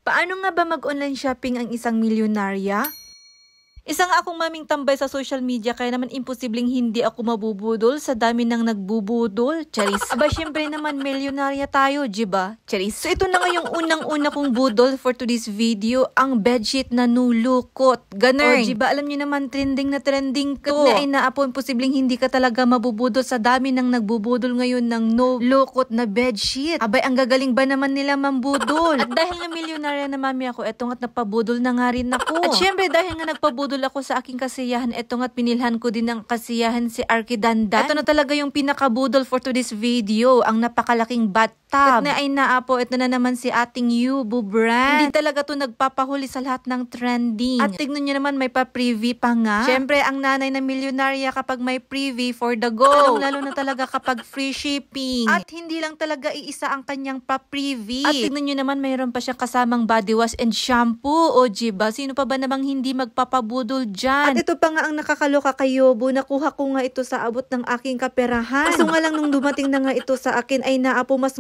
Paano nga ba mag-online shopping ang isang milyonarya? Isang akong maming tambay sa social media kaya naman imposibleng hindi ako mabubudol sa dami ng nagbubudol. Charis. Aba, syempre naman milyonarya tayo, diba? Charis. So ito na nga yung unang-una kong budol for today's video, ang bedsheet na nulukot. Ganun. O diba, alam nyo naman trending na trending to. Na ay naapo, imposibleng hindi ka talaga mabubudol sa dami ng nagbubudol ngayon ng nulukot na bedsheet. Abay, ang gagaling ba naman nila mambudol? At dahil nga milyonarya na mami ako, eto nga't napabudol na nga rin ako. At syempre dahil nga nagpabudol ako sa aking kasiyahan, eto nga't pinilhan ko din ng kasiyahan si Arkidandan. Ito na talaga yung pinakabudol for today's video, ang napakalaking bathtub. Na ay naapo, ito na naman si ating Yubu brand. Hindi talaga to nagpapahuli sa lahat ng trending. At tignan nyo naman, may pa-privy pa nga. Syempre, ang nanay na milyonarya kapag may privy for the go. Lalo na talaga kapag free shipping. At hindi lang talaga iisa ang kanyang pa-privy. At tignan nyo naman, mayroon pa siya kasamang body wash and shampoo. O diba, sino pa ba namang hindi magpapabudol dyan? At ito pa nga ang nakakaloka kay Yubu, nakuha ko nga ito sa abot ng aking kaperahan. Kaso nga lang nung dumating na nga ito sa akin ay naapo mas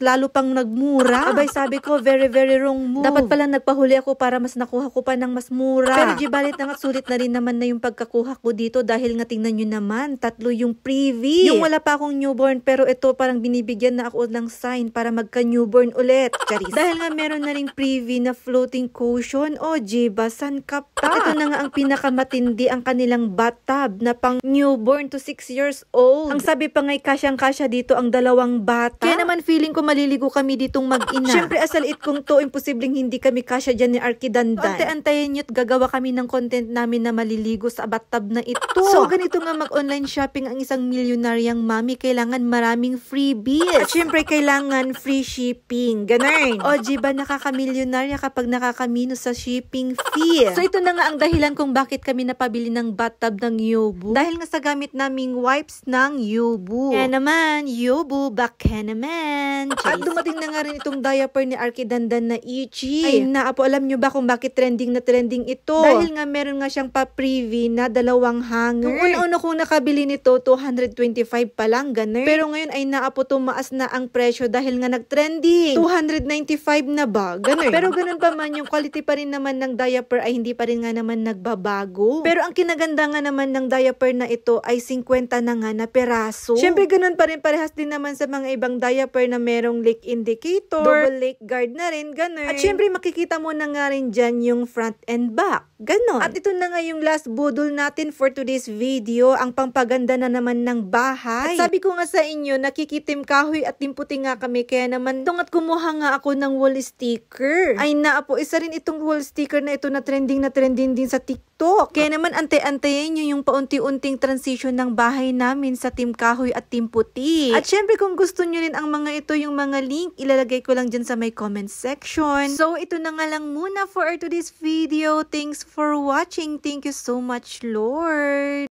lalo pang nagmura. Abay, sabi ko, very wrong move. Dapat pala nagpahuli ako para mas nakuha ko pa ng mas mura. Pero gibalit na nga, sulit na rin naman na yung pagkakuha ko dito dahil nga tingnan nyo naman, 3 yung privy. Yung wala pa akong newborn pero ito parang binibigyan na ako ng sign para magka-newborn ulit. Charis. Dahil nga meron na ring privy na floating cushion. O diba, san ka pa? At ito na nga ang pinakamatindi, ang kanilang bathtub na pang newborn to 6 years old. Ang sabi pa nga'y kasyang-kasya dito ang 2 bata. Kaya naman feeling ko maliligo kami ditong mag-ina. Syempre asal it kong to, imposibleng hindi kami kasya dyan ni Arkidandan. Ante-antayin nyo't gagawa kami ng content namin na maliligo sa bathtub na ito. So ganito nga mag-online shopping ang isang milyonaryang mami, kailangan maraming freebies. At syempre kailangan free shipping. Ganun. O diba, nakakamilyonarya kapag nakakamino sa shipping fee. So ito na nga ang dahilan kung bakit kami napabili ng bathtub ng Yubu. Dahil nga sa gamit naming wipes ng Yubu. Kaya naman, Yubu, baka naman. At dumating na nga rin itong diaper ni Arkidandan na Ichi. Ay naapo, alam nyo ba kung bakit trending na trending ito? Dahil nga meron nga siyang pa-privy na 2 hanger. Nung una-una kong nakabili nito, 225 pa lang, ganun. Pero ngayon ay naapo, tumaas na ang presyo dahil nga nag-trending. 295 na ba? Ganun. Pero ganun pa man, yung quality pa rin naman ng diaper ay hindi pa rin nga naman nagbabago. Pero ang kinaganda nga naman ng diaper na ito ay 50 na nga na peraso. Syempre ganun pa rin, parehas din naman sa mga ibang diaper na merong leak indicator, double leak guard na rin, ganun. At syempre makikita mo na nga rin dyan yung front and back. Ganon. At ito na nga yung last budol natin for today's video, ang pampaganda na naman ng bahay. At sabi ko nga sa inyo, nakikitim kahoy at timputi nga kami, kaya naman at kumuha nga ako ng wall sticker. Ay naapo, isa rin itong wall sticker na ito na trending din sa TikTok. Kaya naman ante-antayin nyo yung paunti-unting transition ng bahay namin sa Team Kahoy at Team Puti. At syempre kung gusto nyo rin ang mga ito, yung mga link, ilalagay ko lang dyan sa my comment section. So ito na nga lang muna for today's video. Thanks for watching. Thank you so much, Lord.